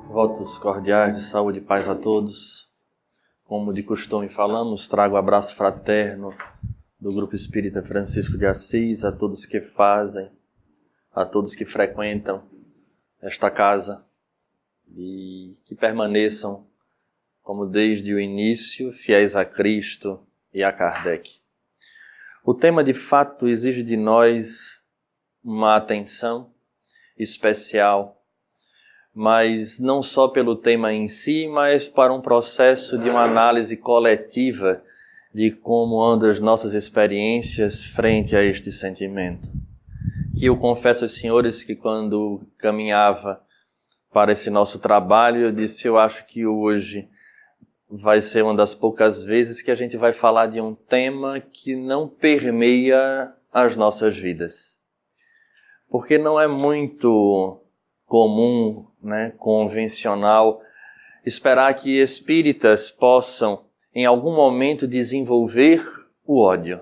Votos cordiais de saúde e paz a todos. Como de costume falamos, trago o abraço fraterno do Grupo Espírita Francisco de Assis a todos que fazem, a todos que frequentam esta casa e que permaneçam, como desde o início, fiéis a Cristo e a Kardec. O tema de fato exige de nós uma atenção especial, mas não só pelo tema em si, mas para um processo de uma análise coletiva de como andam as nossas experiências frente a este sentimento. Que eu confesso aos senhores que quando caminhava para esse nosso trabalho, eu disse, eu acho que hoje vai ser uma das poucas vezes que a gente vai falar de um tema que não permeia as nossas vidas. Porque não é muito comum, convencional, esperar que espíritas possam, em algum momento, desenvolver o ódio.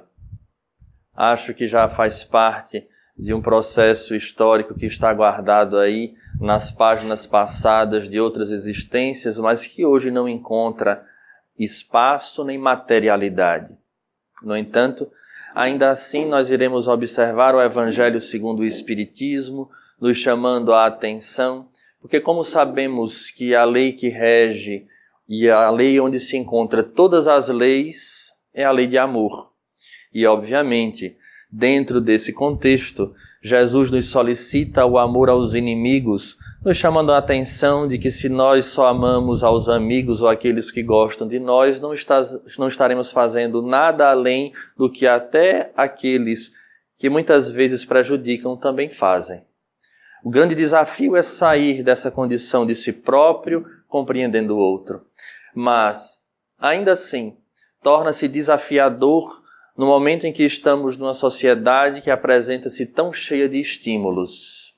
Acho que já faz parte de um processo histórico que está guardado aí nas páginas passadas de outras existências, mas que hoje não encontra espaço nem materialidade. No entanto, ainda assim nós iremos observar o Evangelho segundo o Espiritismo, nos chamando a atenção, porque como sabemos que a lei que rege e a lei onde se encontra todas as leis é a lei de amor. E, obviamente, dentro desse contexto, Jesus nos solicita o amor aos inimigos, nos chamando a atenção de que se nós só amamos aos amigos ou aqueles que gostam de nós, não estaremos fazendo nada além do que até aqueles que muitas vezes prejudicam também fazem. O grande desafio é sair dessa condição de si próprio, compreendendo o outro. Mas, ainda assim, torna-se desafiador no momento em que estamos numa sociedade que apresenta-se tão cheia de estímulos.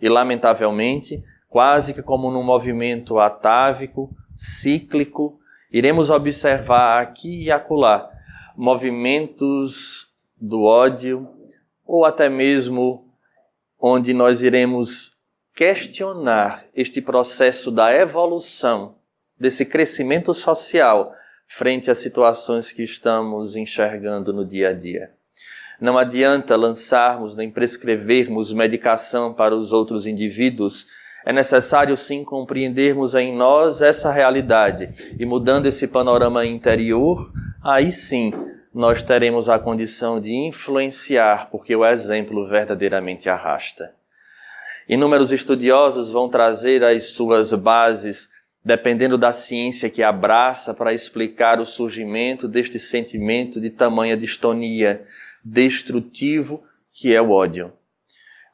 E, lamentavelmente, quase que como num movimento atávico, cíclico, iremos observar aqui e acolá movimentos do ódio ou até mesmo onde nós iremos questionar este processo da evolução, desse crescimento social frente às situações que estamos enxergando no dia a dia. Não adianta lançarmos nem prescrevermos medicação para os outros indivíduos. É necessário sim compreendermos em nós essa realidade e mudando esse panorama interior, aí sim nós teremos a condição de influenciar, porque o exemplo verdadeiramente arrasta. Inúmeros estudiosos vão trazer as suas bases, dependendo da ciência que abraça, para explicar o surgimento deste sentimento de tamanha distonia, destrutivo, que é o ódio.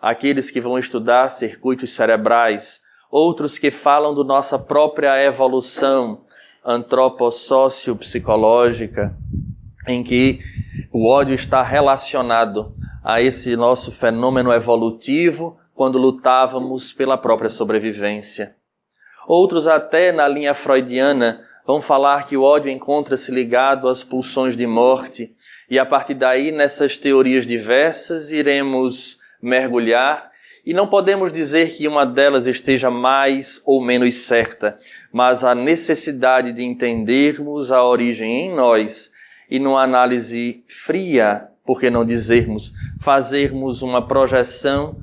Aqueles que vão estudar circuitos cerebrais, outros que falam da nossa própria evolução antropossócio-psicológica, em que o ódio está relacionado a esse nosso fenômeno evolutivo quando lutávamos pela própria sobrevivência. Outros até na linha freudiana vão falar que o ódio encontra-se ligado às pulsões de morte e a partir daí nessas teorias diversas iremos mergulhar e não podemos dizer que uma delas esteja mais ou menos certa, mas a necessidade de entendermos a origem em nós e numa análise fria, por que não dizermos, fazermos uma projeção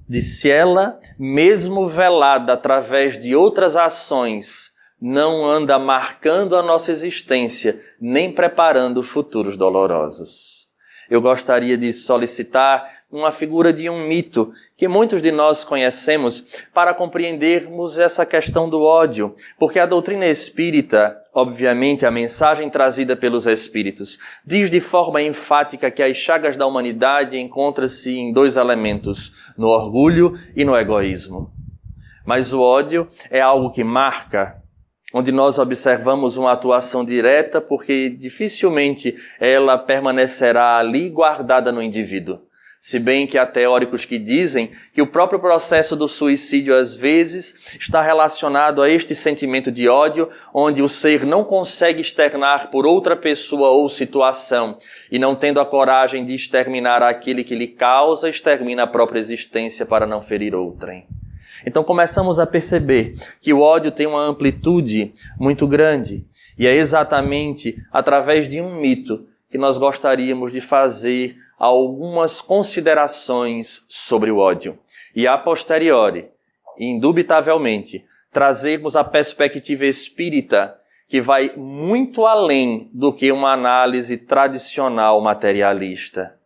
de se ela, mesmo velada através de outras ações, não anda marcando a nossa existência, nem preparando futuros dolorosos. Eu gostaria de solicitar uma figura de um mito que muitos de nós conhecemos para compreendermos essa questão do ódio, porque a doutrina espírita, obviamente a mensagem trazida pelos espíritos, diz de forma enfática que as chagas da humanidade encontram-se em dois elementos, no orgulho e no egoísmo. Mas o ódio é algo que marca, onde nós observamos uma atuação direta, porque dificilmente ela permanecerá ali guardada no indivíduo. Se bem que há teóricos que dizem que o próprio processo do suicídio, às vezes, está relacionado a este sentimento de ódio, onde o ser não consegue externar por outra pessoa ou situação, e não tendo a coragem de exterminar aquele que lhe causa, extermina a própria existência para não ferir outrem. Então começamos a perceber que o ódio tem uma amplitude muito grande. E é exatamente através de um mito que nós gostaríamos de fazer algumas considerações sobre o ódio. E a posteriori, indubitavelmente, trazermos a perspectiva espírita que vai muito além do que uma análise tradicional materialista.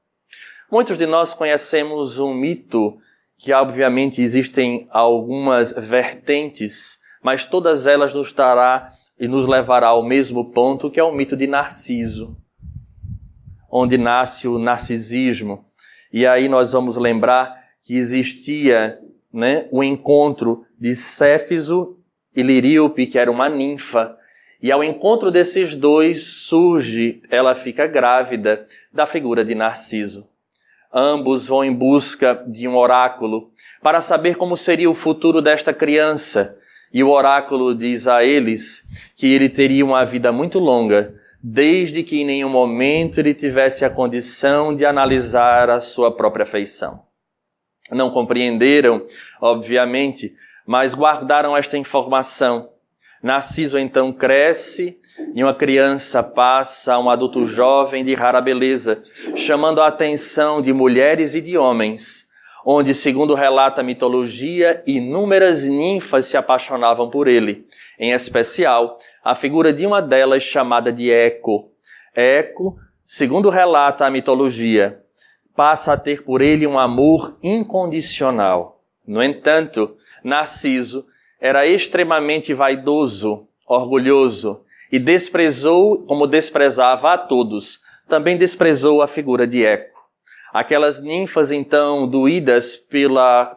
Muitos de nós conhecemos um mito que, obviamente, existem algumas vertentes, mas todas elas nos dará e nos levará ao mesmo ponto, que é o mito de Narciso, onde nasce o narcisismo. E aí nós vamos lembrar que existia, o encontro de Céfiso e Liríope, que era uma ninfa. E ao encontro desses dois ela fica grávida da figura de Narciso. Ambos vão em busca de um oráculo para saber como seria o futuro desta criança. E o oráculo diz a eles que ele teria uma vida muito longa, desde que em nenhum momento ele tivesse a condição de analisar a sua própria feição. Não compreenderam, obviamente, mas guardaram esta informação. Narciso então cresce e uma criança passa a um adulto jovem de rara beleza, chamando a atenção de mulheres e de homens, onde, segundo relata a mitologia, inúmeras ninfas se apaixonavam por ele, em especial a figura de uma delas chamada de Eco. Eco, segundo relata a mitologia, passa a ter por ele um amor incondicional. No entanto, Narciso era extremamente vaidoso, orgulhoso, e desprezou, como desprezava a todos, também desprezou a figura de Eco. Aquelas ninfas, então, doídas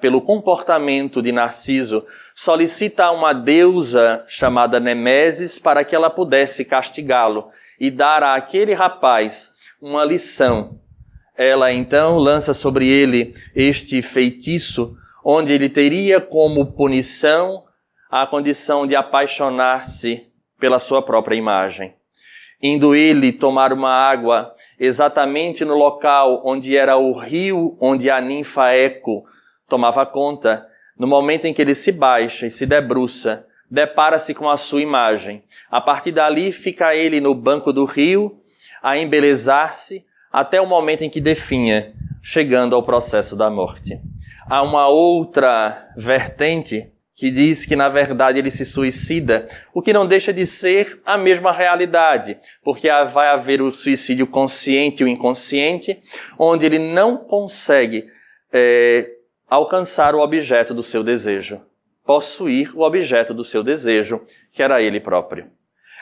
pelo comportamento de Narciso, solicitam uma deusa chamada Nemesis para que ela pudesse castigá-lo e dar àquele rapaz uma lição. Ela, então, lança sobre ele este feitiço, onde ele teria como punição a condição de apaixonar-se pela sua própria imagem. Indo ele tomar uma água exatamente no local onde era o rio onde a ninfa Eco tomava conta, no momento em que ele se baixa e se debruça, depara-se com a sua imagem. A partir dali fica ele no banco do rio a embelezar-se até o momento em que definha, chegando ao processo da morte. Há uma outra vertente que diz que, na verdade, ele se suicida, o que não deixa de ser a mesma realidade, porque vai haver o suicídio consciente e o inconsciente, onde ele não consegue alcançar o objeto do seu desejo, possuir o objeto do seu desejo, que era ele próprio.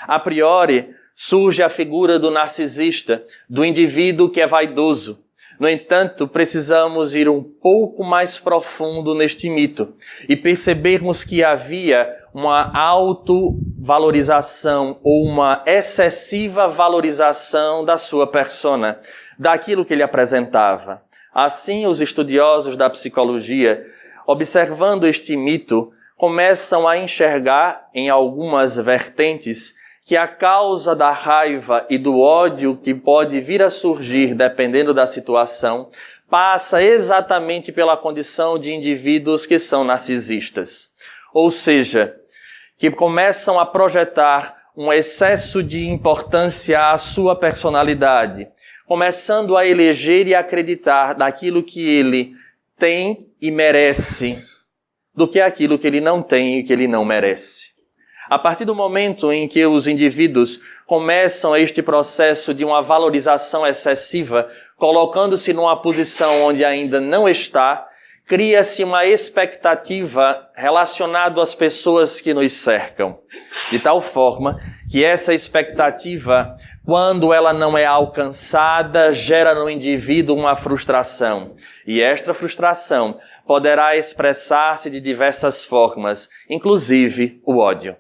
A priori, surge a figura do narcisista, do indivíduo que é vaidoso. No entanto, precisamos ir um pouco mais profundo neste mito e percebermos que havia uma autovalorização ou uma excessiva valorização da sua persona, daquilo que ele apresentava. Assim, os estudiosos da psicologia, observando este mito, começam a enxergar em algumas vertentes que a causa da raiva e do ódio que pode vir a surgir, dependendo da situação, passa exatamente pela condição de indivíduos que são narcisistas. Ou seja, que começam a projetar um excesso de importância à sua personalidade, começando a eleger e acreditar naquilo que ele tem e merece, do que aquilo que ele não tem e que ele não merece. A partir do momento em que os indivíduos começam este processo de uma valorização excessiva, colocando-se numa posição onde ainda não está, cria-se uma expectativa relacionada às pessoas que nos cercam. De tal forma que essa expectativa, quando ela não é alcançada, gera no indivíduo uma frustração. E esta frustração poderá expressar-se de diversas formas, inclusive o ódio.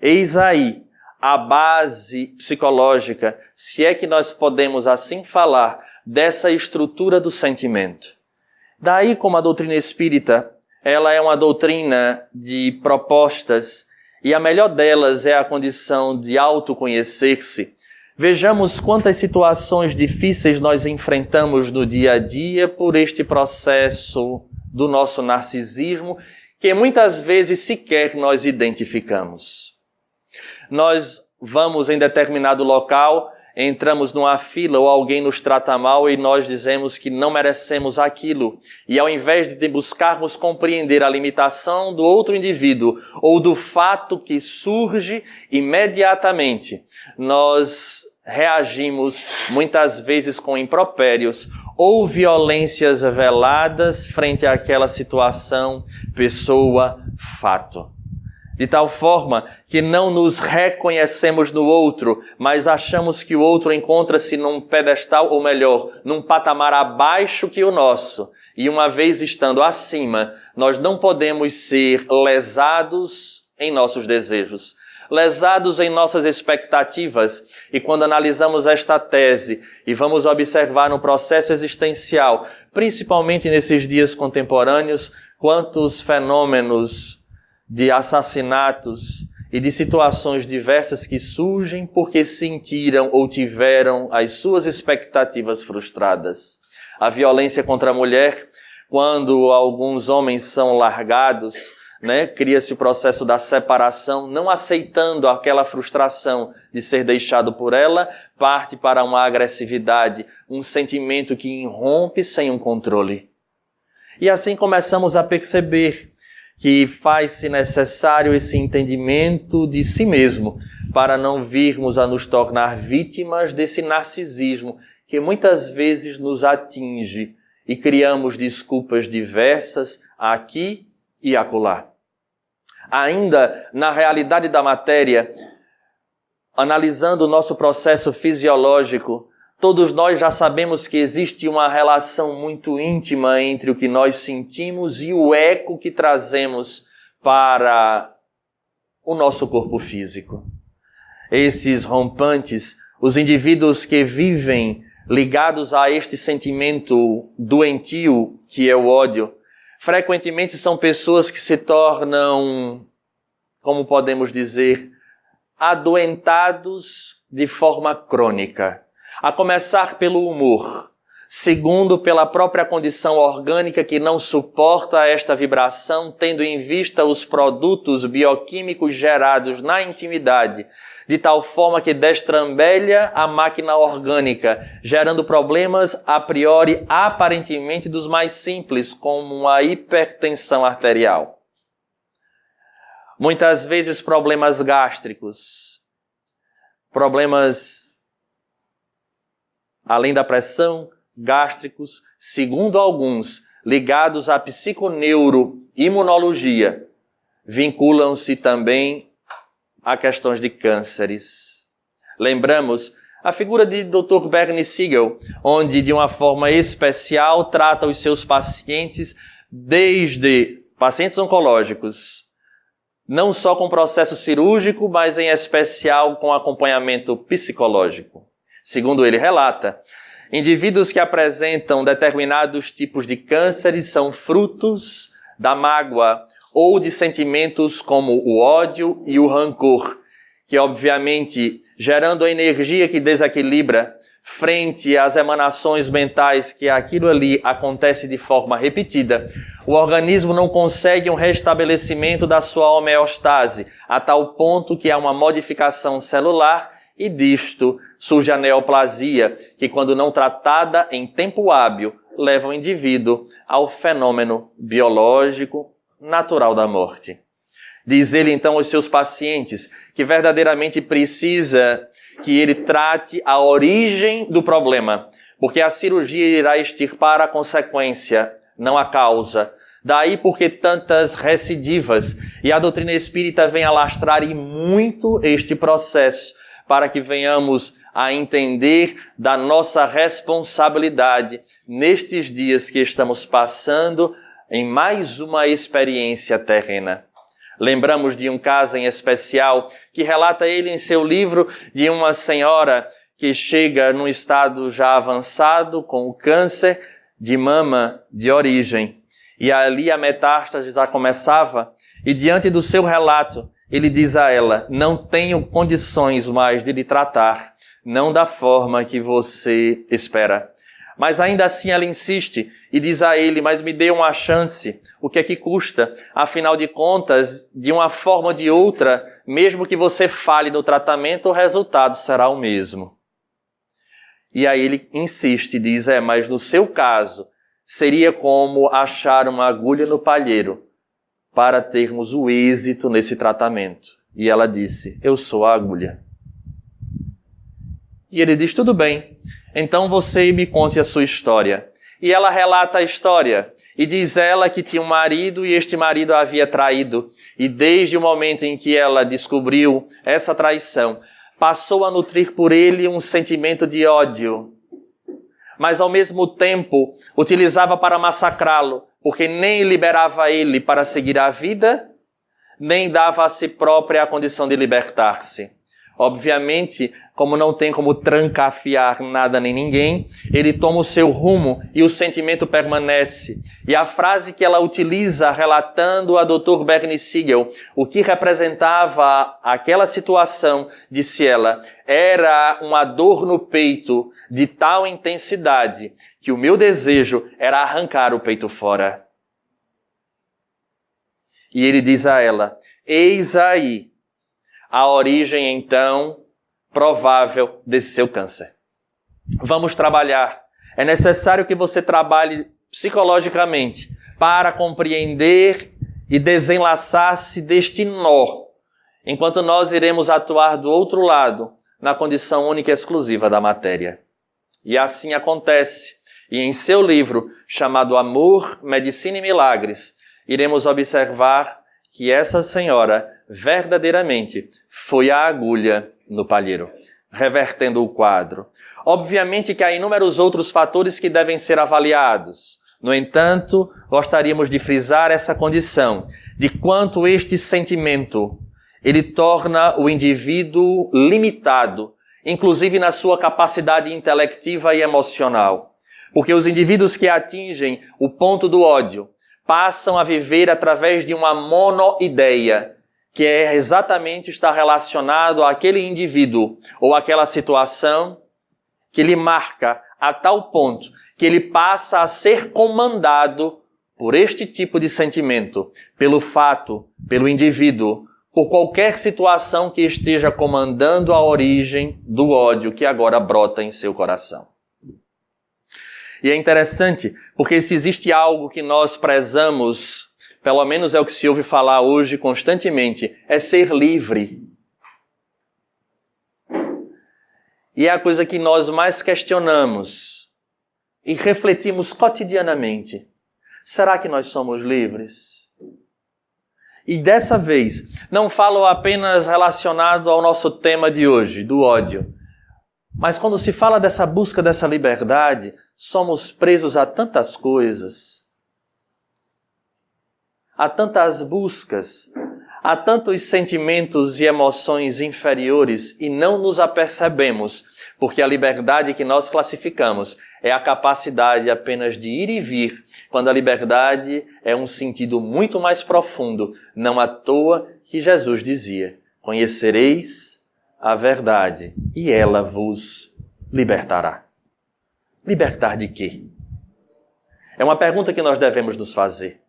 Eis aí a base psicológica, se é que nós podemos assim falar, dessa estrutura do sentimento. Daí, como a doutrina espírita, ela é uma doutrina de propostas, e a melhor delas é a condição de autoconhecer-se. Vejamos quantas situações difíceis nós enfrentamos no dia a dia por este processo do nosso narcisismo, que muitas vezes sequer nós identificamos. Nós vamos em determinado local, entramos numa fila ou alguém nos trata mal e nós dizemos que não merecemos aquilo. E ao invés de buscarmos compreender a limitação do outro indivíduo ou do fato que surge imediatamente, nós reagimos muitas vezes com impropérios ou violências veladas frente àquela situação, pessoa, fato. De tal forma que não nos reconhecemos no outro, mas achamos que o outro encontra-se num pedestal, ou melhor, num patamar abaixo que o nosso. E uma vez estando acima, nós não podemos ser lesados em nossos desejos, lesados em nossas expectativas. E quando analisamos esta tese e vamos observar no processo existencial, principalmente nesses dias contemporâneos, quantos fenômenos de assassinatos e de situações diversas que surgem porque sentiram ou tiveram as suas expectativas frustradas. A violência contra a mulher, quando alguns homens são largados, cria-se o processo da separação, não aceitando aquela frustração de ser deixado por ela, parte para uma agressividade, um sentimento que irrompe sem um controle. E assim começamos a perceber que faz-se necessário esse entendimento de si mesmo, para não virmos a nos tornar vítimas desse narcisismo que muitas vezes nos atinge e criamos desculpas diversas aqui e acolá. Ainda na realidade da matéria, analisando o nosso processo fisiológico, todos nós já sabemos que existe uma relação muito íntima entre o que nós sentimos e o eco que trazemos para o nosso corpo físico. Esses rompantes, os indivíduos que vivem ligados a este sentimento doentio que é o ódio, frequentemente são pessoas que se tornam, como podemos dizer, adoentados de forma crônica. A começar pelo humor, segundo pela própria condição orgânica que não suporta esta vibração, tendo em vista os produtos bioquímicos gerados na intimidade, de tal forma que destrambelha a máquina orgânica, gerando problemas a priori aparentemente dos mais simples, como a hipertensão arterial. Muitas vezes problemas gástricos, problemas além da pressão, gástricos, segundo alguns, ligados à psiconeuroimunologia, vinculam-se também a questões de cânceres. Lembramos a figura de Dr. Bernie Siegel, onde de uma forma especial trata os seus pacientes, desde pacientes oncológicos, não só com processo cirúrgico, mas em especial com acompanhamento psicológico. Segundo ele relata, indivíduos que apresentam determinados tipos de cânceres são frutos da mágoa ou de sentimentos como o ódio e o rancor, que obviamente, gerando a energia que desequilibra frente às emanações mentais que aquilo ali acontece de forma repetida, o organismo não consegue um restabelecimento da sua homeostase, a tal ponto que há uma modificação celular e disto surge a neoplasia, que quando não tratada em tempo hábil, leva o indivíduo ao fenômeno biológico natural da morte. Diz ele então aos seus pacientes que verdadeiramente precisa que ele trate a origem do problema, porque a cirurgia irá extirpar a consequência, não a causa. Daí porque tantas recidivas, e a doutrina espírita vem alastrar e muito este processo, para que venhamos a entender da nossa responsabilidade nestes dias que estamos passando em mais uma experiência terrena. Lembramos de um caso em especial que relata ele em seu livro de uma senhora que chega num estado já avançado com o câncer de mama de origem. E ali a metástase já começava e diante do seu relato, ele diz a ela, não tenho condições mais de lhe tratar, não da forma que você espera, Mas ainda assim ela insiste e diz a ele, mas me dê uma chance, o que é que custa? Afinal de contas, de uma forma ou de outra, mesmo que você falhe no tratamento, o resultado será o mesmo. E aí ele insiste e diz, mas no seu caso, seria como achar uma agulha no palheiro para termos o êxito nesse tratamento. E ela disse, eu sou a agulha. E ele diz, tudo bem, então você me conte a sua história. E ela relata a história. E diz ela que tinha um marido e este marido a havia traído. E desde o momento em que ela descobriu essa traição, passou a nutrir por ele um sentimento de ódio. Mas ao mesmo tempo utilizava para massacrá-lo, porque nem liberava ele para seguir a vida, nem dava a si própria a condição de libertar-se. Obviamente, como não tem como trancafiar nada nem ninguém, ele toma o seu rumo e o sentimento permanece. E a frase que ela utiliza relatando a Dr. Bernie Siegel, o que representava aquela situação, disse ela, era uma dor no peito de tal intensidade que o meu desejo era arrancar o peito fora. E ele diz a ela, eis aí a origem, então, provável desse seu câncer. Vamos trabalhar. É necessário que você trabalhe psicologicamente para compreender e desenlaçar-se deste nó, enquanto nós iremos atuar do outro lado, na condição única e exclusiva da matéria. E assim acontece. E em seu livro, chamado Amor, Medicina e Milagres, iremos observar que essa senhora verdadeiramente foi a agulha no palheiro, revertendo o quadro. Obviamente que há inúmeros outros fatores que devem ser avaliados. No entanto, gostaríamos de frisar essa condição de quanto este sentimento, ele torna o indivíduo limitado, inclusive na sua capacidade intelectiva e emocional. Porque os indivíduos que atingem o ponto do ódio passam a viver através de uma monoideia, que é exatamente estar relacionado àquele indivíduo ou àquela situação que lhe marca a tal ponto que ele passa a ser comandado por este tipo de sentimento, pelo fato, pelo indivíduo, por qualquer situação que esteja comandando a origem do ódio que agora brota em seu coração. E é interessante, porque se existe algo que nós prezamos, pelo menos é o que se ouve falar hoje constantemente, é ser livre. E é a coisa que nós mais questionamos e refletimos cotidianamente. Será que nós somos livres? E dessa vez, não falo apenas relacionado ao nosso tema de hoje, do ódio. Mas quando se fala dessa busca dessa liberdade, somos presos a tantas coisas, a tantas buscas, a tantos sentimentos e emoções inferiores e não nos apercebemos, porque a liberdade que nós classificamos é a capacidade apenas de ir e vir, quando a liberdade é um sentido muito mais profundo, não à toa que Jesus dizia, conhecereis a verdade e ela vos libertará. Libertar de quê? É uma pergunta que nós devemos nos fazer.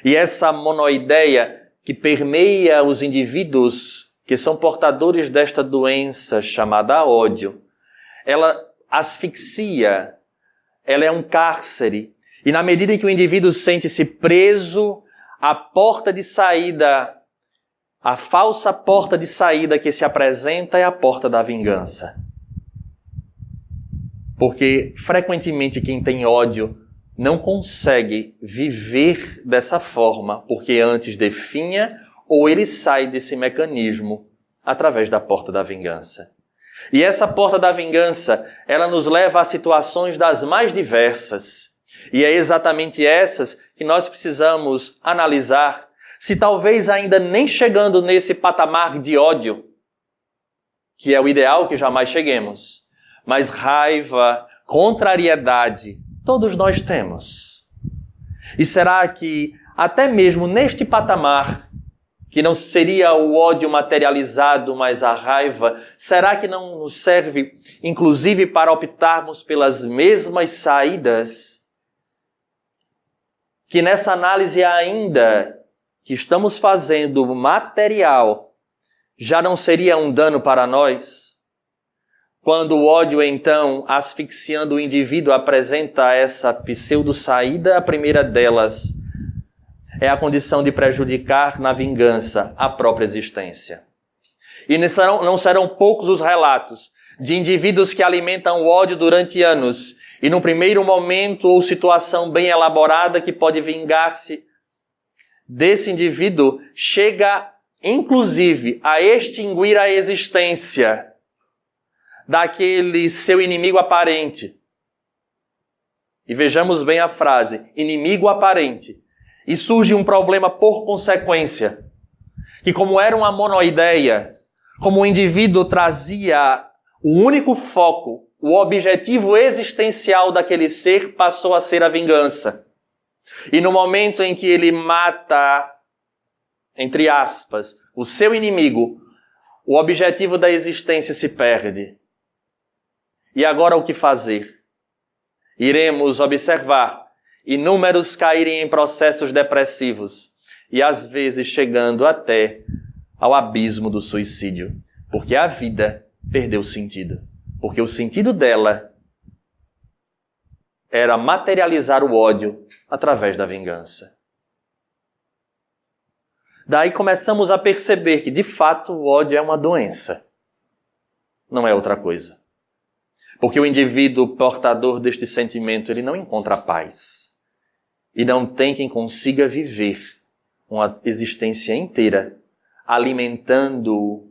E essa monoideia que permeia os indivíduos que são portadores desta doença chamada ódio, ela asfixia, ela é um cárcere. E na medida em que o indivíduo sente-se preso, a porta de saída, a falsa porta de saída que se apresenta é a porta da vingança. Porque frequentemente quem tem ódio não consegue viver dessa forma, porque antes definha ou ele sai desse mecanismo através da porta da vingança. E essa porta da vingança, ela nos leva a situações das mais diversas. E é exatamente essas que nós precisamos analisar, se talvez ainda nem chegando nesse patamar de ódio, que é o ideal que jamais cheguemos, mas raiva, contrariedade, todos nós temos. E será que até mesmo neste patamar que não seria o ódio materializado, mas a raiva, será que não nos serve, inclusive, para optarmos pelas mesmas saídas? Que nessa análise ainda que estamos fazendo material, já não seria um dano para nós? Quando o ódio, então, asfixiando o indivíduo, apresenta essa pseudo-saída, a primeira delas é a condição de prejudicar na vingança a própria existência. E não serão poucos os relatos de indivíduos que alimentam o ódio durante anos e num primeiro momento ou situação bem elaborada que pode vingar-se desse indivíduo, chega inclusive a extinguir a existência daquele seu inimigo aparente. E vejamos bem a frase, inimigo aparente. E surge um problema por consequência, que como era uma monoideia, como o indivíduo trazia o único foco, o objetivo existencial daquele ser passou a ser a vingança. E no momento em que ele mata, entre aspas, o seu inimigo, o objetivo da existência se perde. E agora o que fazer? Iremos observar inúmeros caírem em processos depressivos e às vezes chegando até ao abismo do suicídio, porque a vida perdeu sentido, porque o sentido dela era materializar o ódio através da vingança. Daí começamos a perceber que de fato o ódio é uma doença, não é outra coisa. Porque o indivíduo portador deste sentimento, ele não encontra paz. E não tem quem consiga viver uma existência inteira alimentando-o.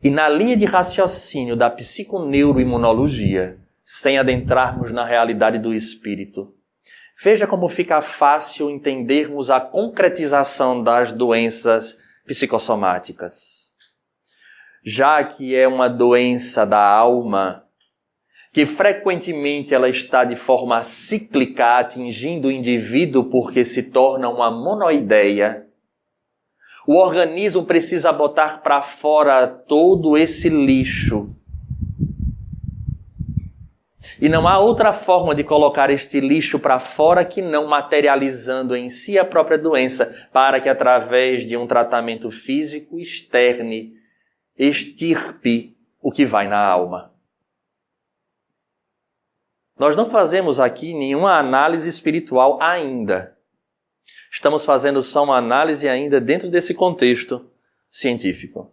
E na linha de raciocínio da psiconeuroimunologia, sem adentrarmos na realidade do espírito, veja como fica fácil entendermos a concretização das doenças psicossomáticas. Já que é uma doença da alma, que frequentemente ela está de forma cíclica atingindo o indivíduo porque se torna uma monoideia, o organismo precisa botar para fora todo esse lixo. E não há outra forma de colocar este lixo para fora que não materializando em si a própria doença, para que através de um tratamento físico extirpe o que vai na alma. Nós não fazemos aqui nenhuma análise espiritual ainda. Estamos fazendo só uma análise ainda dentro desse contexto científico.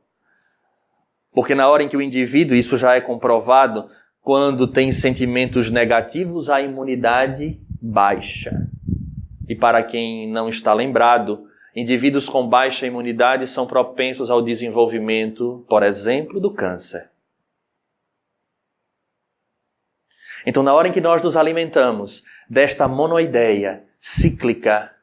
Porque na hora em que o indivíduo, isso já é comprovado, quando tem sentimentos negativos, a imunidade baixa. E para quem não está lembrado, indivíduos com baixa imunidade são propensos ao desenvolvimento, por exemplo, do câncer. Então, na hora em que nós nos alimentamos desta monoideia cíclica,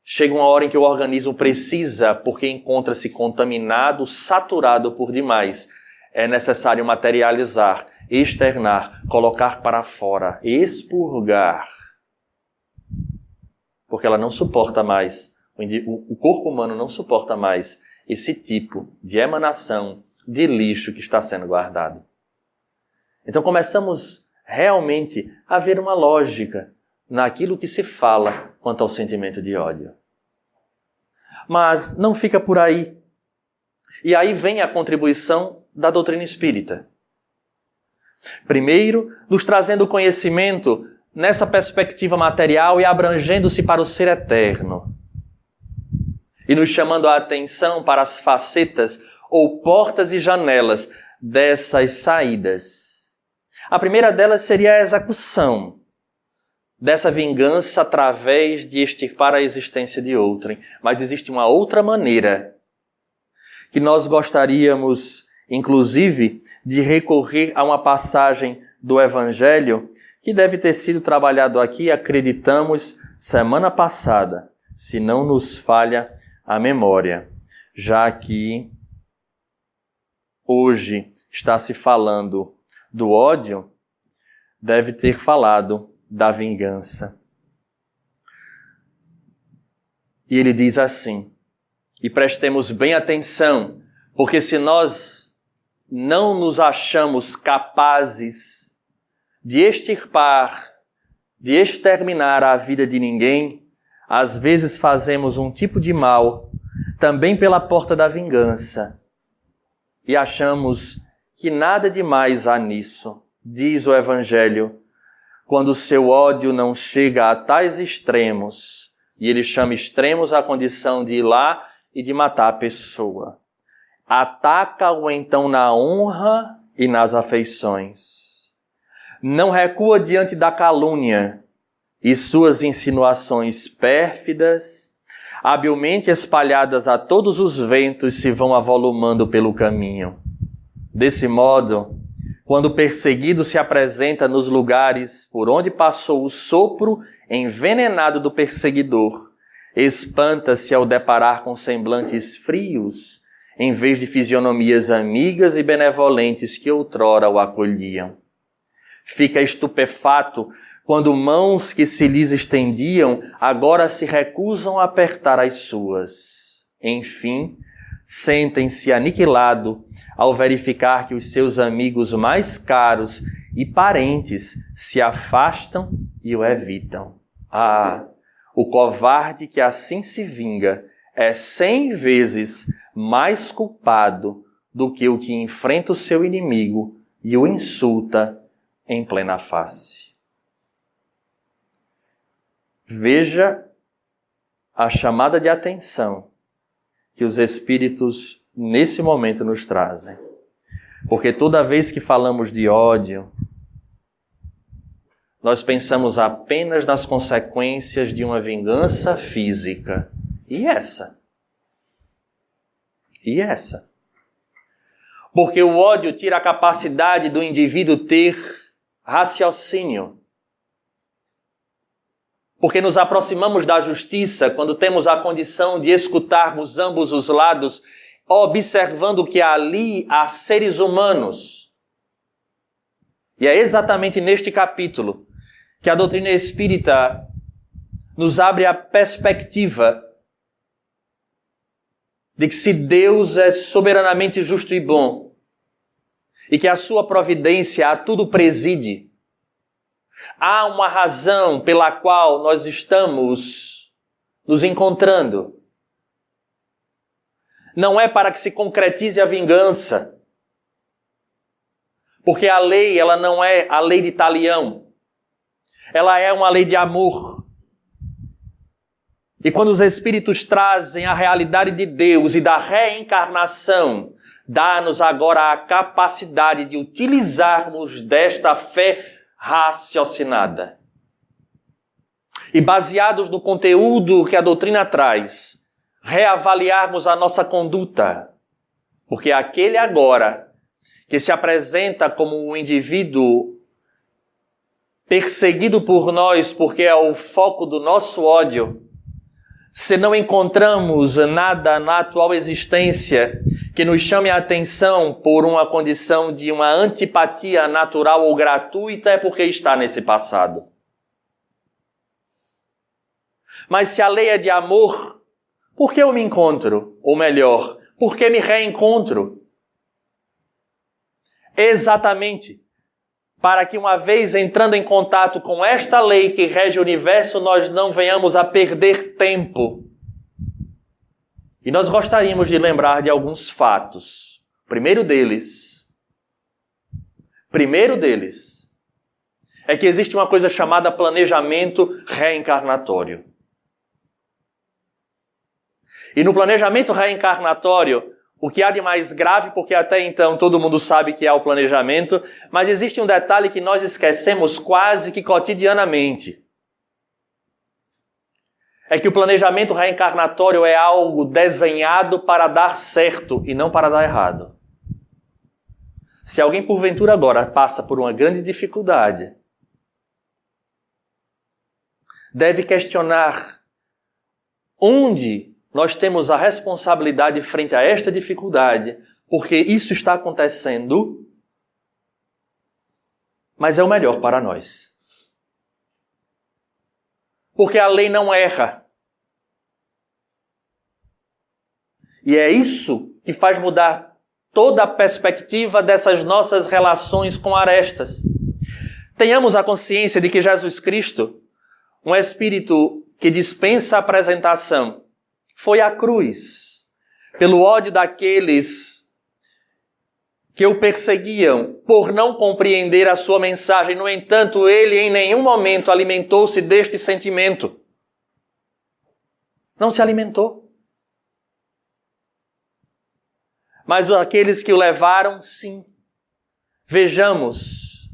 chega uma hora em que o organismo precisa, porque encontra-se contaminado, saturado por demais, é necessário materializar, externar, colocar para fora, expurgar. Porque ela não suporta mais, o corpo humano não suporta mais esse tipo de emanação de lixo que está sendo guardado. Então começamos realmente a ver uma lógica naquilo que se fala quanto ao sentimento de ódio. Mas não fica por aí. E aí vem a contribuição da doutrina espírita. Primeiro, nos trazendo conhecimento nessa perspectiva material e abrangendo-se para o ser eterno. E nos chamando a atenção para as facetas ou portas e janelas dessas saídas. A primeira delas seria a execução dessa vingança através de extirpar a existência de outrem. Mas existe uma outra maneira que nós gostaríamos, inclusive, de recorrer a uma passagem do Evangelho que deve ter sido trabalhado aqui, acreditamos, semana passada, se não nos falha a memória, já que hoje está se falando do ódio, deve ter falado da vingança. E ele diz assim, e prestemos bem atenção, porque se nós não nos achamos capazes de extirpar, de exterminar a vida de ninguém, às vezes fazemos um tipo de mal também pela porta da vingança e achamos que nada demais há nisso, diz o Evangelho, quando o seu ódio não chega a tais extremos, e ele chama extremos a condição de ir lá e de matar a pessoa. Ataca-o então na honra e nas afeições. Não recua diante da calúnia e suas insinuações pérfidas, habilmente espalhadas a todos os ventos, se vão avolumando pelo caminho. Desse modo, quando o perseguido se apresenta nos lugares por onde passou o sopro envenenado do perseguidor, espanta-se ao deparar com semblantes frios, em vez de fisionomias amigas e benevolentes que outrora o acolhiam. Fica estupefato quando mãos que se lhes estendiam agora se recusam a apertar as suas. Enfim, sentem-se aniquilado ao verificar que os seus amigos mais caros e parentes se afastam e o evitam. Ah, o covarde que assim se vinga é 100 vezes mais culpado do que o que enfrenta o seu inimigo e o insulta em plena face. Veja a chamada de atenção que os Espíritos nesse momento nos trazem. Porque toda vez que falamos de ódio, nós pensamos apenas nas consequências de uma vingança física. E essa? E essa? Porque o ódio tira a capacidade do indivíduo ter raciocínio. Porque nos aproximamos da justiça quando temos a condição de escutarmos ambos os lados, observando que ali há seres humanos. E é exatamente neste capítulo que a doutrina espírita nos abre a perspectiva de que se Deus é soberanamente justo e bom, e que a sua providência a tudo preside, há uma razão pela qual nós estamos nos encontrando. Não é para que se concretize a vingança, porque a lei, ela não é a lei de talião, ela é uma lei de amor. E quando os Espíritos trazem a realidade de Deus e da reencarnação, dá-nos agora a capacidade de utilizarmos desta fé raciocinada. E baseados no conteúdo que a doutrina traz, reavaliarmos a nossa conduta. Porque aquele agora que se apresenta como um indivíduo perseguido por nós porque é o foco do nosso ódio, se não encontramos nada na atual existência que nos chame a atenção por uma condição de uma antipatia natural ou gratuita, é porque está nesse passado. Mas se a lei é de amor, por que eu me encontro? Ou melhor, por que me reencontro? Exatamente para que uma vez entrando em contato com esta lei que rege o universo, nós não venhamos a perder tempo. E nós gostaríamos de lembrar de alguns fatos. Primeiro deles é que existe uma coisa chamada planejamento reencarnatório. E no planejamento reencarnatório, o que há de mais grave, porque até então todo mundo sabe que há o planejamento, mas existe um detalhe que nós esquecemos quase que cotidianamente. É que o planejamento reencarnatório é algo desenhado para dar certo e não para dar errado. Se alguém porventura agora passa por uma grande dificuldade, deve questionar onde nós temos a responsabilidade frente a esta dificuldade, porque isso está acontecendo, mas é o melhor para nós. Porque a lei não erra. E é isso que faz mudar toda a perspectiva dessas nossas relações com arestas. Tenhamos a consciência de que Jesus Cristo, um Espírito que dispensa a apresentação, foi à cruz pelo ódio daqueles que o perseguiam por não compreender a sua mensagem. No entanto, ele em nenhum momento alimentou-se deste sentimento. Não se alimentou. Mas aqueles que o levaram, sim. Vejamos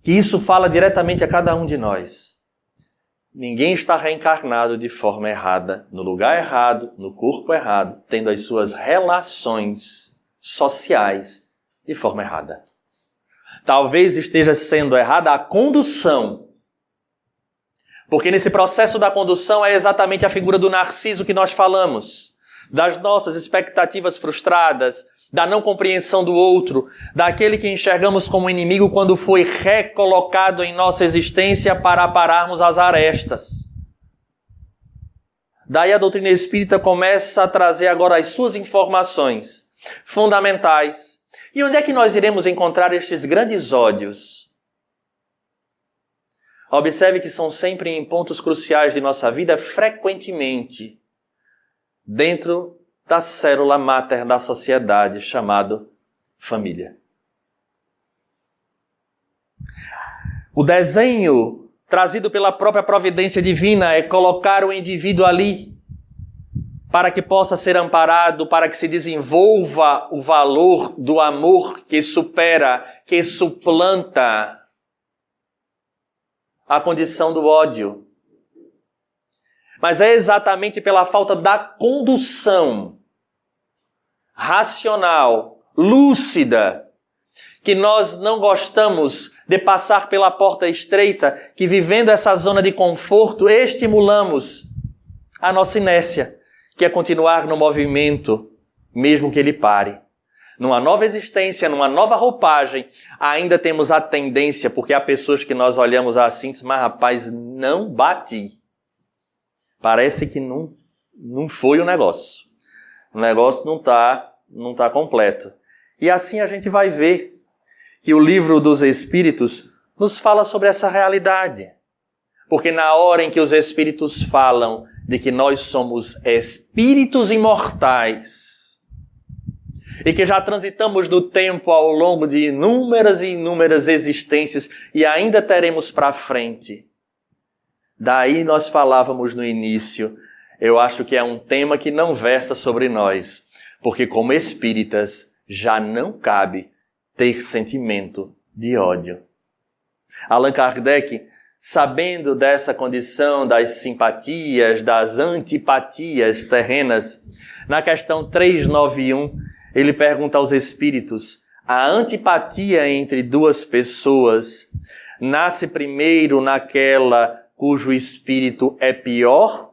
que isso fala diretamente a cada um de nós. Ninguém está reencarnado de forma errada, no lugar errado, no corpo errado, tendo as suas relações sociais de forma errada. Talvez esteja sendo errada a condução, porque nesse processo da condução é exatamente a figura do narciso que nós falamos, das nossas expectativas frustradas, da não compreensão do outro, daquele que enxergamos como inimigo quando foi recolocado em nossa existência para apararmos as arestas. Daí a doutrina espírita começa a trazer agora as suas informações fundamentais. E onde é que nós iremos encontrar estes grandes ódios? Observe que são sempre em pontos cruciais de nossa vida, frequentemente, dentro da célula máter da sociedade, chamado família. O desenho trazido pela própria providência divina é colocar o indivíduo ali para que possa ser amparado, para que se desenvolva o valor do amor que supera, que suplanta a condição do ódio. Mas é exatamente pela falta da condução racional, lúcida, que nós não gostamos de passar pela porta estreita, que vivendo essa zona de conforto, estimulamos a nossa inércia, que é continuar no movimento, mesmo que ele pare. Numa nova existência, numa nova roupagem, ainda temos a tendência, porque há pessoas que nós olhamos assim e dizemos, mas rapaz, não bati. Parece que não foi o negócio. O negócio não tá completo. E assim a gente vai ver que o livro dos Espíritos nos fala sobre essa realidade. Porque na hora em que os Espíritos falam de que nós somos espíritos imortais e que já transitamos no tempo ao longo de inúmeras e inúmeras existências e ainda teremos para frente, daí nós falávamos no início, eu acho que é um tema que não versa sobre nós, porque como espíritas já não cabe ter sentimento de ódio. Allan Kardec, sabendo dessa condição das simpatias, das antipatias terrenas, na questão 391, ele pergunta aos espíritos, a antipatia entre duas pessoas nasce primeiro naquela cujo espírito é pior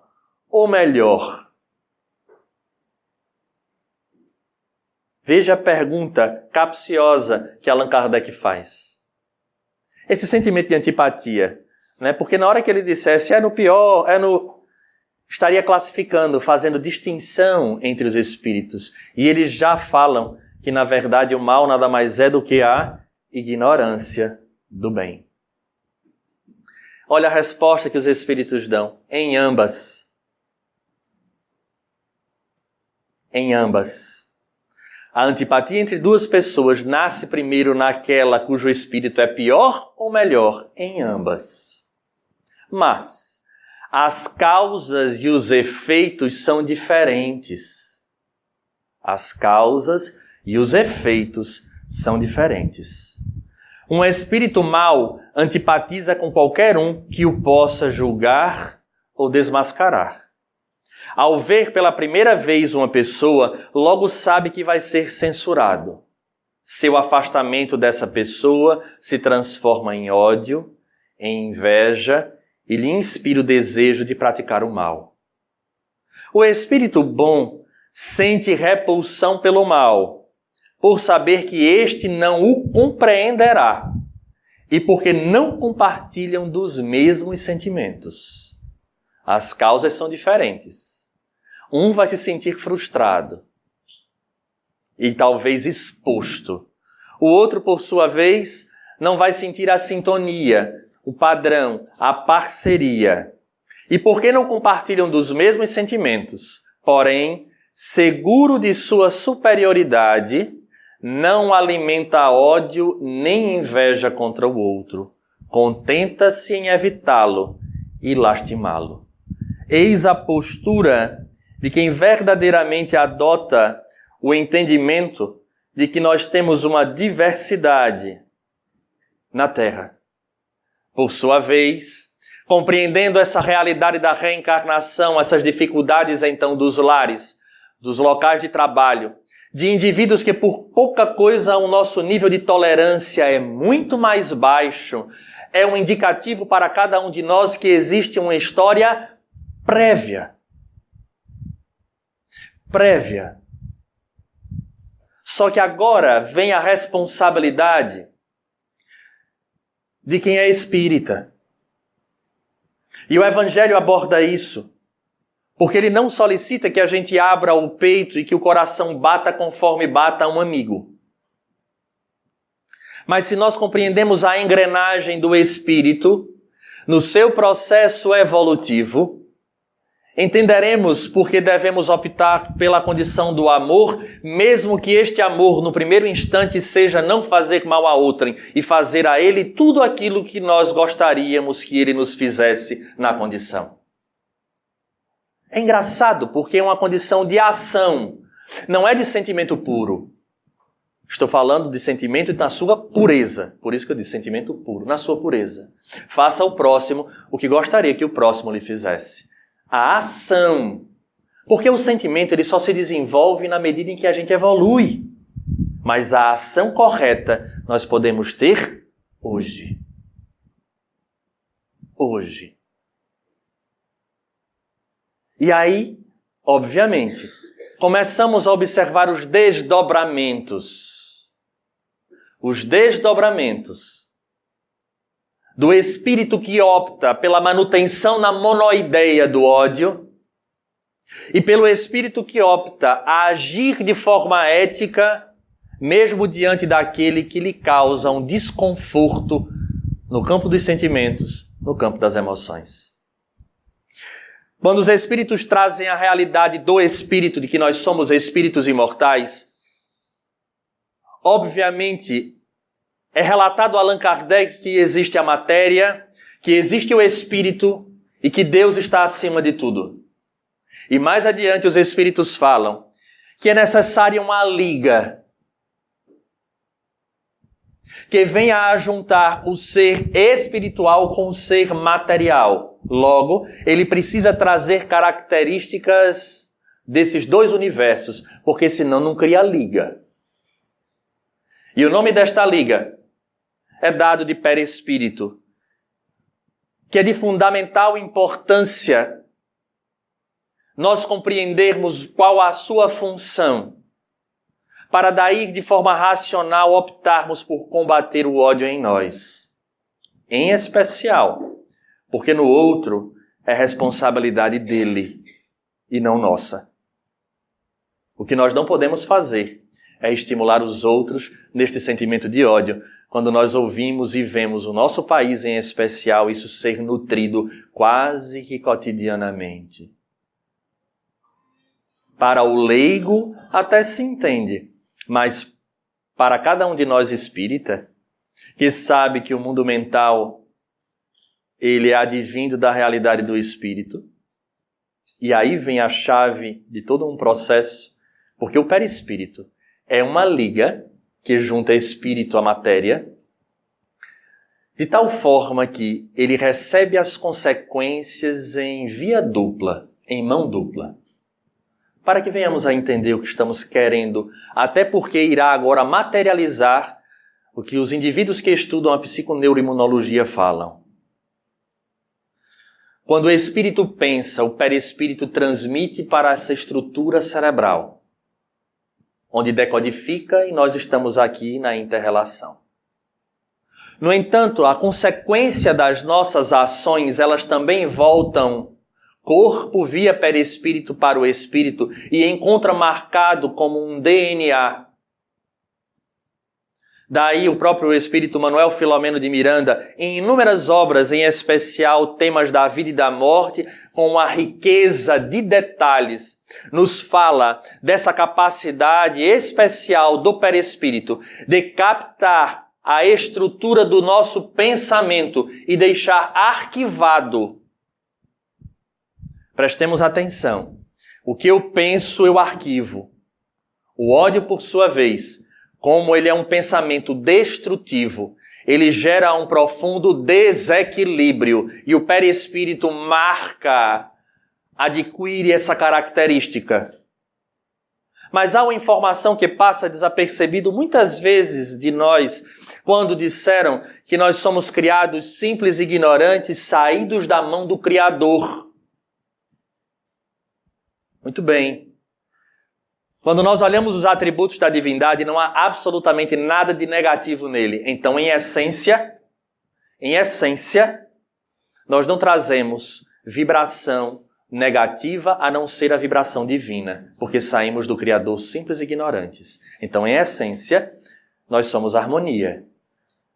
ou melhor? Veja a pergunta capciosa que Allan Kardec faz. Esse sentimento de antipatia, né? Porque na hora que ele dissesse é no pior, estaria classificando, fazendo distinção entre os espíritos. E eles já falam que, na verdade, o mal nada mais é do que a ignorância do bem. Olha a resposta que os espíritos dão. Em ambas. Em ambas. A antipatia entre duas pessoas nasce primeiro naquela cujo espírito é pior ou melhor? Em ambas. Mas as causas e os efeitos são diferentes. As causas e os efeitos são diferentes. Um espírito mau antipatiza com qualquer um que o possa julgar ou desmascarar. Ao ver pela primeira vez uma pessoa, logo sabe que vai ser censurado. Seu afastamento dessa pessoa se transforma em ódio, em inveja e lhe inspira o desejo de praticar o mal. O espírito bom sente repulsão pelo mal, por saber que este não o compreenderá e porque não compartilham dos mesmos sentimentos. As causas são diferentes. Um vai se sentir frustrado e talvez exposto. O outro, por sua vez, não vai sentir a sintonia, o padrão, a parceria. E porque não compartilham dos mesmos sentimentos, porém, seguro de sua superioridade, não alimenta ódio nem inveja contra o outro. Contenta-se em evitá-lo e lastimá-lo. Eis a postura de quem verdadeiramente adota o entendimento de que nós temos uma diversidade na Terra. Por sua vez, compreendendo essa realidade da reencarnação, essas dificuldades então dos lares, dos locais de trabalho, de indivíduos que por pouca coisa o nosso nível de tolerância é muito mais baixo, é um indicativo para cada um de nós que existe uma história prévia. Prévia. Só que agora vem a responsabilidade de quem é espírita. E o Evangelho aborda isso, porque ele não solicita que a gente abra o peito e que o coração bata conforme bata um amigo. Mas se nós compreendemos a engrenagem do espírito, no seu processo evolutivo, entenderemos por que devemos optar pela condição do amor, mesmo que este amor, no primeiro instante, seja não fazer mal a outrem e fazer a ele tudo aquilo que nós gostaríamos que ele nos fizesse na condição. É engraçado porque é uma condição de ação, não é de sentimento puro. Estou falando de sentimento na sua pureza. Por isso que eu disse sentimento puro, na sua pureza. Faça ao próximo o que gostaria que o próximo lhe fizesse. A ação. Porque o sentimento ele só se desenvolve na medida em que a gente evolui. Mas a ação correta nós podemos ter hoje. Hoje. E aí, obviamente, começamos a observar os desdobramentos. Os desdobramentos do espírito que opta pela manutenção na monoideia do ódio e pelo espírito que opta a agir de forma ética, mesmo diante daquele que lhe causa um desconforto no campo dos sentimentos, no campo das emoções. Quando os espíritos trazem a realidade do espírito, de que nós somos espíritos imortais, obviamente, é relatado a Allan Kardec que existe a matéria, que existe o espírito e que Deus está acima de tudo. E mais adiante os espíritos falam que é necessária uma liga que venha a juntar o ser espiritual com o ser material. Logo, ele precisa trazer características desses dois universos, porque senão não cria liga. E o nome desta liga é dado de perispírito, que é de fundamental importância nós compreendermos qual a sua função, para daí de forma racional optarmos por combater o ódio em nós. Em especial, porque no outro é responsabilidade dele e não nossa. O que nós não podemos fazer é estimular os outros neste sentimento de ódio, quando nós ouvimos e vemos o nosso país em especial isso ser nutrido quase que cotidianamente. Para o leigo até se entende, mas para cada um de nós espírita, que sabe que o mundo mental ele é advindo da realidade do espírito, e aí vem a chave de todo um processo, porque o perispírito é uma liga que junta espírito à matéria, de tal forma que ele recebe as consequências em via dupla, em mão dupla. Para que venhamos a entender o que estamos querendo, até porque irá agora materializar o que os indivíduos que estudam a psiconeuroimunologia falam. Quando o espírito pensa, o perispírito transmite para essa estrutura cerebral, onde decodifica e nós estamos aqui na inter-relação. No entanto, a consequência das nossas ações, elas também voltam corpo via perispírito para o espírito e encontra marcado como um DNA. Daí o próprio espírito Manuel Filomeno de Miranda, em inúmeras obras, em especial temas da vida e da morte, com uma riqueza de detalhes, nos fala dessa capacidade especial do perispírito de captar a estrutura do nosso pensamento e deixar arquivado. Prestemos atenção. O que eu penso, eu arquivo. O ódio, por sua vez, como ele é um pensamento destrutivo, ele gera um profundo desequilíbrio e o perispírito adquire essa característica. Mas há uma informação que passa desapercebido muitas vezes de nós, quando disseram que nós somos criados simples e ignorantes, saídos da mão do Criador. Muito bem. Quando nós olhamos os atributos da divindade, não há absolutamente nada de negativo nele. Então, em essência, nós não trazemos vibração negativa a não ser a vibração divina, porque saímos do Criador simples e ignorantes. Então, em essência, nós somos harmonia.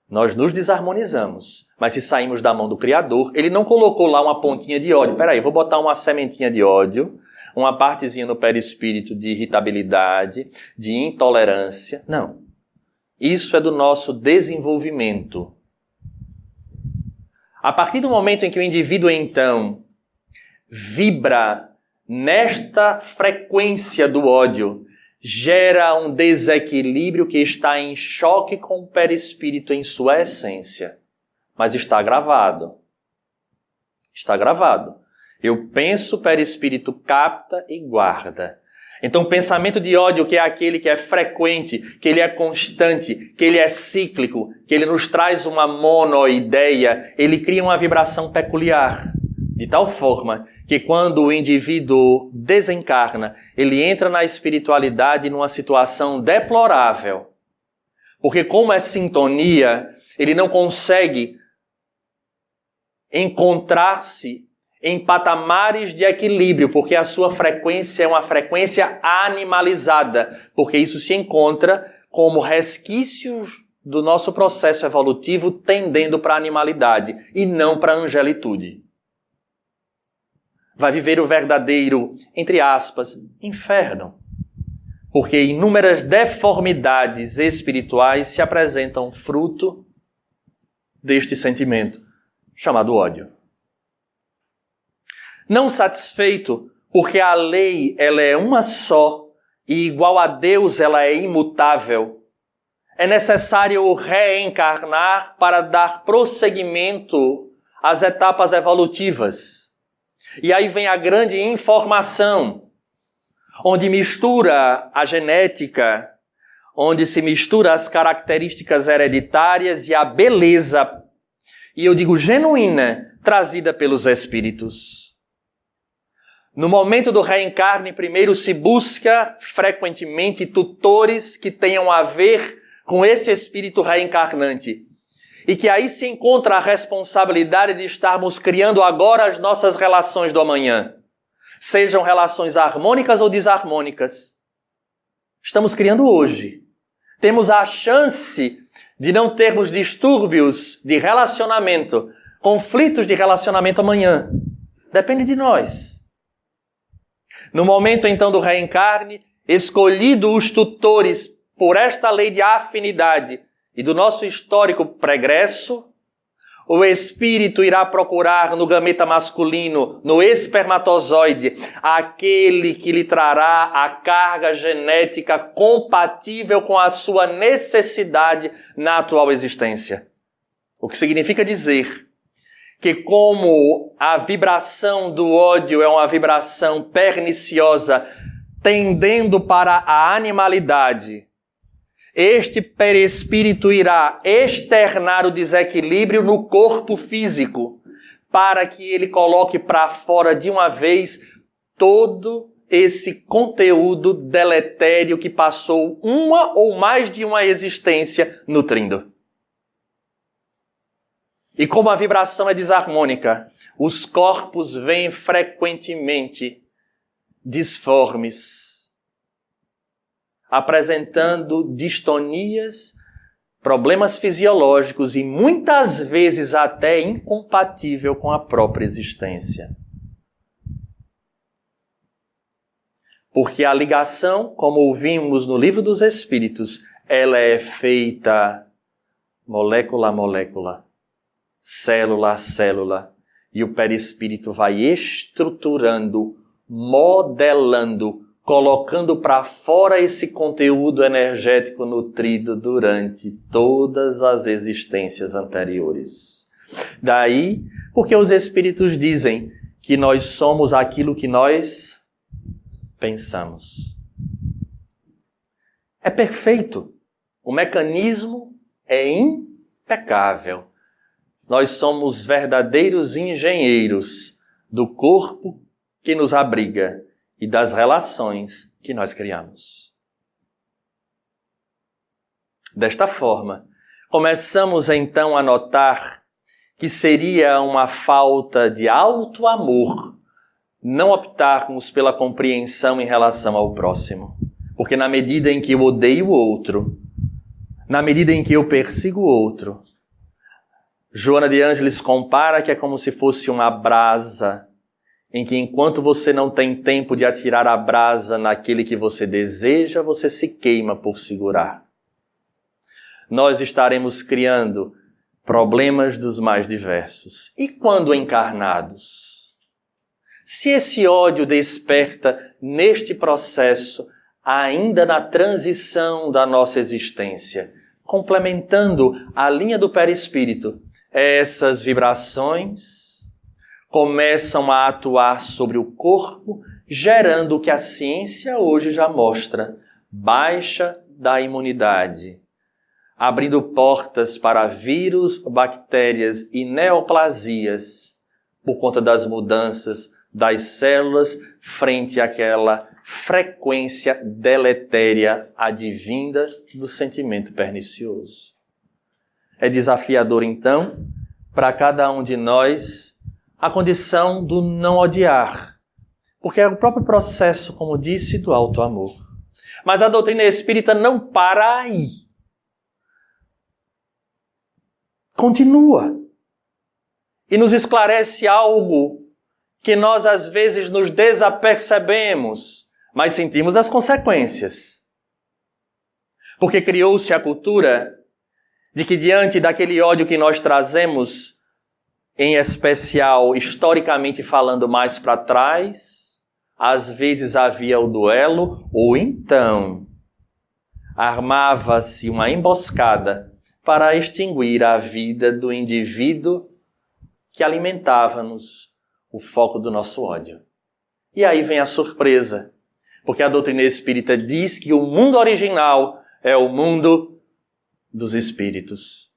Nós nos desarmonizamos. Mas se saímos da mão do Criador, ele não colocou lá uma pontinha de ódio. Peraí, vou botar uma sementinha de ódio, uma partezinha no perispírito de irritabilidade, de intolerância. Não. Isso é do nosso desenvolvimento. A partir do momento em que o indivíduo, então, vibra nesta frequência do ódio, gera um desequilíbrio que está em choque com o perispírito em sua essência. Mas está gravado. Está gravado. Eu penso, o perispírito capta e guarda. Então o pensamento de ódio, que é aquele que é frequente, que ele é constante, que ele é cíclico, que ele nos traz uma monoideia, ele cria uma vibração peculiar. De tal forma que quando o indivíduo desencarna, ele entra na espiritualidade numa situação deplorável. Porque como é sintonia, ele não consegue encontrar-se em patamares de equilíbrio, porque a sua frequência é uma frequência animalizada, porque isso se encontra como resquícios do nosso processo evolutivo tendendo para a animalidade e não para a angelitude. Vai viver o verdadeiro, entre aspas, inferno, porque inúmeras deformidades espirituais se apresentam fruto deste sentimento chamado ódio. Não satisfeito, porque a lei ela é uma só e igual a Deus ela é imutável, é necessário reencarnar para dar prosseguimento às etapas evolutivas. E aí vem a grande informação, onde mistura a genética, onde se mistura as características hereditárias e a beleza, e eu digo genuína, trazida pelos espíritos. No momento do reencarne, primeiro se busca frequentemente tutores que tenham a ver com esse espírito reencarnante. E que aí se encontra a responsabilidade de estarmos criando agora as nossas relações do amanhã. Sejam relações harmônicas ou desarmônicas. Estamos criando hoje. Temos a chance de não termos distúrbios de relacionamento, conflitos de relacionamento amanhã. Depende de nós. No momento, então, do reencarne, escolhido os tutores por esta lei de afinidade e do nosso histórico pregresso, o espírito irá procurar no gameta masculino, no espermatozoide, aquele que lhe trará a carga genética compatível com a sua necessidade na atual existência. O que significa dizer que como a vibração do ódio é uma vibração perniciosa, tendendo para a animalidade, este perispírito irá externar o desequilíbrio no corpo físico, para que ele coloque para fora de uma vez todo esse conteúdo deletério que passou uma ou mais de uma existência nutrindo. E como a vibração é desarmônica, os corpos vêm frequentemente disformes, apresentando distonias, problemas fisiológicos e muitas vezes até incompatível com a própria existência. Porque a ligação, como ouvimos no Livro dos Espíritos, ela é feita molécula a molécula, célula a célula, e o perispírito vai estruturando, modelando, colocando para fora esse conteúdo energético nutrido durante todas as existências anteriores. Daí, porque os espíritos dizem que nós somos aquilo que nós pensamos. É perfeito. O mecanismo é impecável. Nós somos verdadeiros engenheiros do corpo que nos abriga e das relações que nós criamos. Desta forma, começamos então a notar que seria uma falta de alto amor não optarmos pela compreensão em relação ao próximo. Porque na medida em que eu odeio o outro, na medida em que eu persigo o outro, Joana de Ângeles compara que é como se fosse uma brasa, em que enquanto você não tem tempo de atirar a brasa naquele que você deseja, você se queima por segurar. Nós estaremos criando problemas dos mais diversos. E quando encarnados? Se esse ódio desperta neste processo, ainda na transição da nossa existência, complementando a linha do perispírito, essas vibrações começam a atuar sobre o corpo, gerando o que a ciência hoje já mostra, baixa da imunidade, abrindo portas para vírus, bactérias e neoplasias por conta das mudanças das células frente àquela frequência deletéria advinda do sentimento pernicioso. É desafiador, então, para cada um de nós, a condição do não odiar, porque é o próprio processo, como disse, do alto amor. Mas a doutrina espírita não para aí. Continua. E nos esclarece algo que nós às vezes nos desapercebemos, mas sentimos as consequências. Porque criou-se a cultura de que diante daquele ódio que nós trazemos, em especial, historicamente falando mais para trás, às vezes havia o duelo, ou então armava-se uma emboscada para extinguir a vida do indivíduo que alimentava-nos o foco do nosso ódio. E aí vem a surpresa, porque a doutrina espírita diz que o mundo original é o mundo dos espíritos.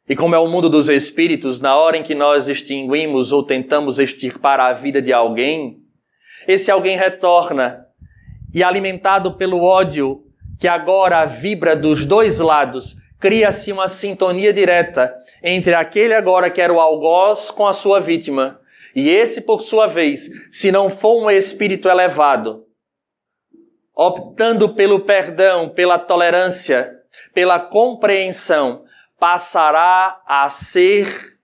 E como é o mundo dos espíritos, na hora em que nós extinguimos ou tentamos extirpar a vida de alguém, esse alguém retorna e, alimentado pelo ódio que agora vibra dos dois lados, cria-se uma sintonia direta entre aquele agora que era o algoz com a sua vítima. E esse, por sua vez, se não for um espírito elevado, optando pelo perdão, pela tolerância, pela compreensão, passará a ser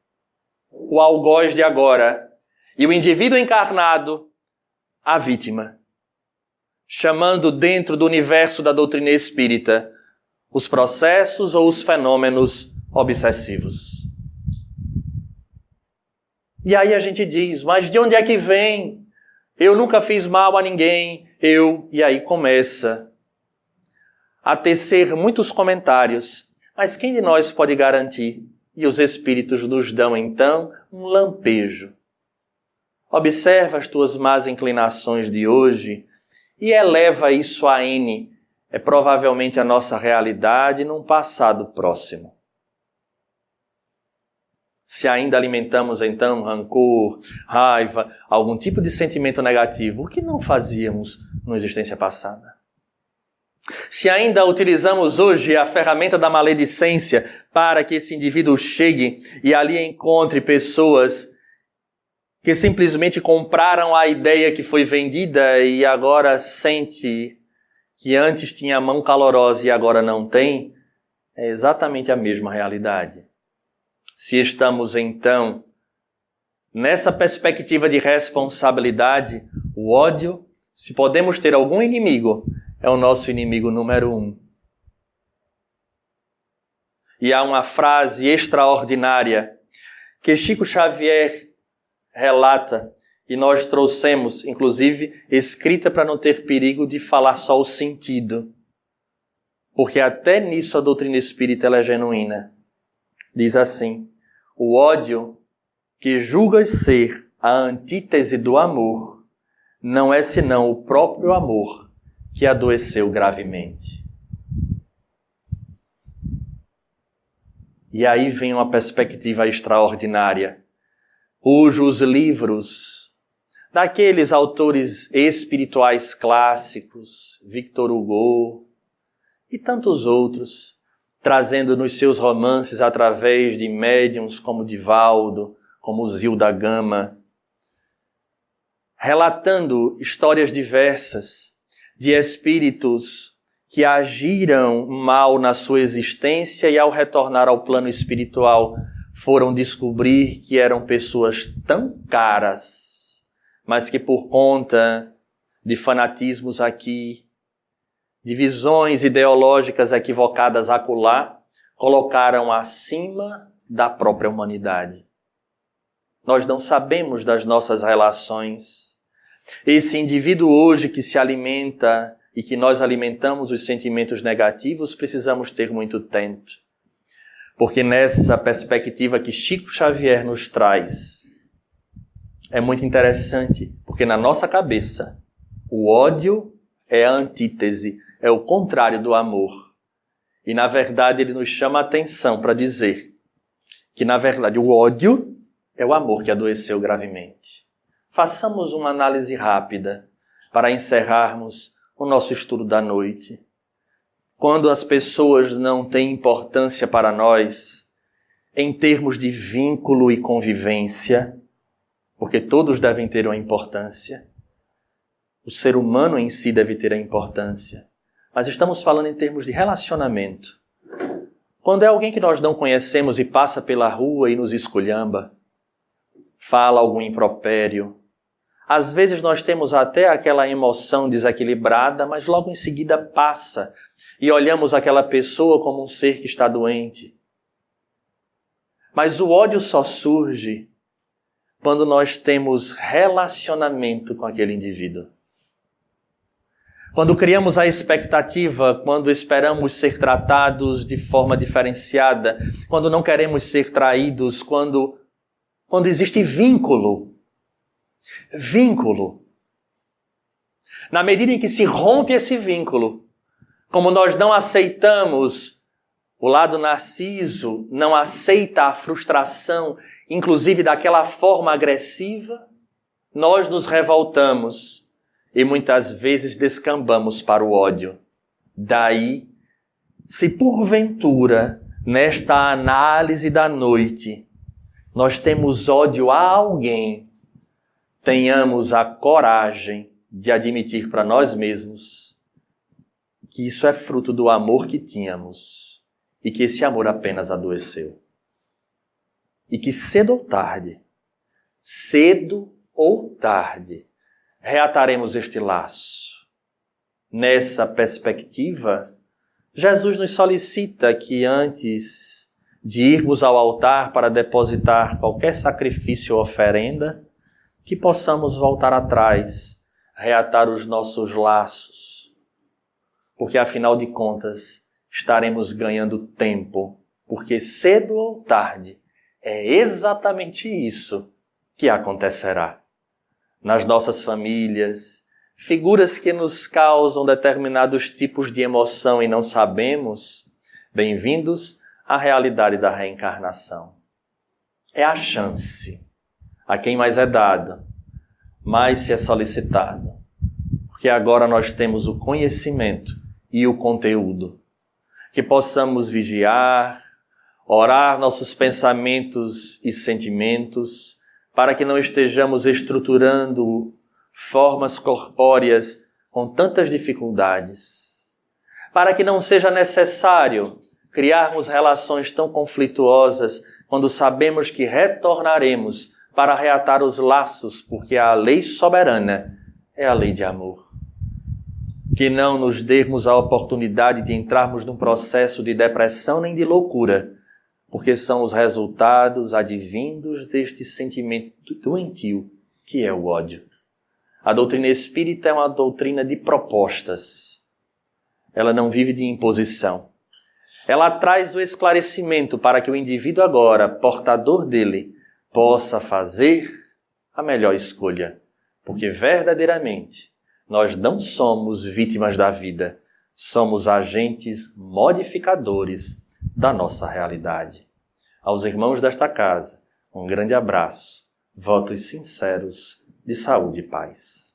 o algoz de agora. E o indivíduo encarnado, a vítima. Chamando dentro do universo da doutrina espírita os processos ou os fenômenos obsessivos. E aí a gente diz, mas de onde é que vem? Eu nunca fiz mal a ninguém, E aí começa a tecer muitos comentários. Mas quem de nós pode garantir? E os espíritos nos dão então um lampejo. Observa as tuas más inclinações de hoje e eleva isso a N. É provavelmente a nossa realidade num passado próximo. Se ainda alimentamos então rancor, raiva, algum tipo de sentimento negativo, o que não fazíamos numa existência passada? Se ainda utilizamos hoje a ferramenta da maledicência para que esse indivíduo chegue e ali encontre pessoas que simplesmente compraram a ideia que foi vendida e agora sente que antes tinha a mão calorosa e agora não tem, é exatamente a mesma realidade. Se estamos então nessa perspectiva de responsabilidade, o ódio, se podemos ter algum inimigo, é o nosso inimigo número 1. E há uma frase extraordinária que Chico Xavier relata e nós trouxemos, inclusive, escrita para não ter perigo de falar só o sentido. Porque até nisso a doutrina espírita ela é genuína. Diz assim: o ódio que julgas ser a antítese do amor não é senão o próprio amor que adoeceu gravemente. E aí vem uma perspectiva extraordinária, cujos livros daqueles autores espirituais clássicos, Victor Hugo e tantos outros, trazendo nos seus romances através de médiuns como Divaldo, como Zilda Gama, relatando histórias diversas de espíritos que agiram mal na sua existência e ao retornar ao plano espiritual foram descobrir que eram pessoas tão caras, mas que por conta de fanatismos aqui, de visões ideológicas equivocadas acolá, colocaram acima da própria humanidade. Nós não sabemos das nossas relações. Esse indivíduo hoje que se alimenta e que nós alimentamos os sentimentos negativos, precisamos ter muito tento. Porque nessa perspectiva que Chico Xavier nos traz, é muito interessante, porque na nossa cabeça, o ódio é a antítese, é o contrário do amor. E na verdade ele nos chama a atenção para dizer que na verdade o ódio é o amor que adoeceu gravemente. Façamos uma análise rápida para encerrarmos o nosso estudo da noite. Quando as pessoas não têm importância para nós, em termos de vínculo e convivência, porque todos devem ter uma importância, o ser humano em si deve ter a importância, mas estamos falando em termos de relacionamento. Quando é alguém que nós não conhecemos e passa pela rua e nos esculhamba, fala algum impropério, às vezes nós temos até aquela emoção desequilibrada, mas logo em seguida passa e olhamos aquela pessoa como um ser que está doente. Mas o ódio só surge quando nós temos relacionamento com aquele indivíduo. Quando criamos a expectativa, quando esperamos ser tratados de forma diferenciada, quando não queremos ser traídos, quando existe vínculo. Vínculo. Na medida em que se rompe esse vínculo, como nós não aceitamos, o lado narciso não aceita a frustração, inclusive daquela forma agressiva, nós nos revoltamos e muitas vezes descambamos para o ódio. Daí, se porventura, nesta análise da noite, nós temos ódio a alguém, tenhamos a coragem de admitir para nós mesmos que isso é fruto do amor que tínhamos e que esse amor apenas adoeceu. E que cedo ou tarde, reataremos este laço. Nessa perspectiva, Jesus nos solicita que antes de irmos ao altar para depositar qualquer sacrifício ou oferenda, que possamos voltar atrás, reatar os nossos laços, porque afinal de contas estaremos ganhando tempo, porque cedo ou tarde é exatamente isso que acontecerá. Nas nossas famílias, figuras que nos causam determinados tipos de emoção e não sabemos, bem-vindos à realidade da reencarnação. É a chance. A quem mais é dado, mais se é solicitado. Porque agora nós temos o conhecimento e o conteúdo. Que possamos vigiar, orar nossos pensamentos e sentimentos, para que não estejamos estruturando formas corpóreas com tantas dificuldades. Para que não seja necessário criarmos relações tão conflituosas quando sabemos que retornaremos para reatar os laços, porque a lei soberana é a lei de amor. Que não nos demos a oportunidade de entrarmos num processo de depressão nem de loucura, porque são os resultados advindos deste sentimento doentio que é o ódio. A doutrina espírita é uma doutrina de propostas. Ela não vive de imposição. Ela traz o esclarecimento para que o indivíduo agora, portador dele, possa fazer a melhor escolha. Porque verdadeiramente nós não somos vítimas da vida, somos agentes modificadores da nossa realidade. Aos irmãos desta casa, um grande abraço, votos sinceros de saúde e paz.